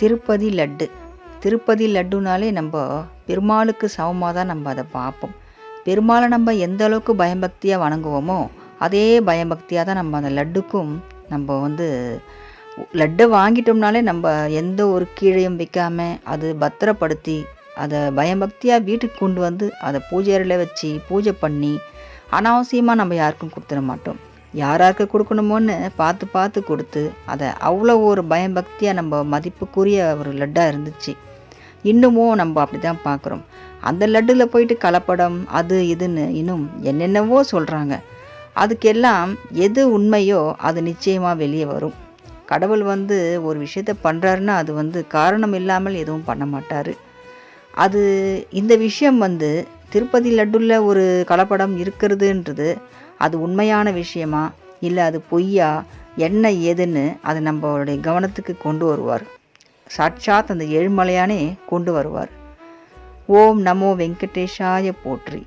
திருப்பதி லட்டு. திருப்பதி லட்டுனாலே நம்ம பெருமாளுக்கு சமமாக தான் நம்ம அதை பார்ப்போம். பெருமாளை நம்ம எந்த அளவுக்கு பயபக்தியாக வணங்குவோமோ அதே பயபக்தியாக தான் நம்ம அந்த லட்டுக்கும் நம்ம லட்டை வாங்கிட்டோம்னாலே நம்ம எந்த ஒரு கீழையும் வைக்காமல் அது பத்திரப்படுத்தி அதை பயபக்தியாக வீட்டுக்கு கொண்டு வந்து அதை பூஜை அறையில் வச்சு பூஜை பண்ணி அனாவசியமாக நம்ம யாருக்கும் கொடுத்துட மாட்டோம். யாராருக்கு கொடுக்கணுமோன்னு பார்த்து பார்த்து கொடுத்து அதை அவ்வளோ ஒரு பயபக்தியாக நம்ம மதிப்புக்குரிய ஒரு லட்டாக இருந்துச்சு. இன்னமும் நம்ம அப்படி தான் பார்க்குறோம். அந்த லட்டில் போயிட்டு கலப்படம் அது இதுன்னு இன்னும் என்னென்னவோ சொல்கிறாங்க. அதுக்கெல்லாம் எது உண்மையோ அது நிச்சயமாக வெளியே வரும். கடவுள் ஒரு விஷயத்த பண்ணுறாருன்னா அது காரணம் இல்லாமல் எதுவும் பண்ண மாட்டார். அது இந்த விஷயம் திருப்பதி லட்டுல ஒரு கலப்படம் இருக்கிறதுன்றது அது உண்மையான விஷயமா இல்லை அது பொய்யா என்ன ஏதுன்னு அதை நம்மளுடைய கவனத்துக்கு கொண்டு வருவார். சாட்சாத் அந்த ஏழுமலையானே கொண்டு வருவார். ஓம் நமோ வெங்கடேஷாய போற்றி.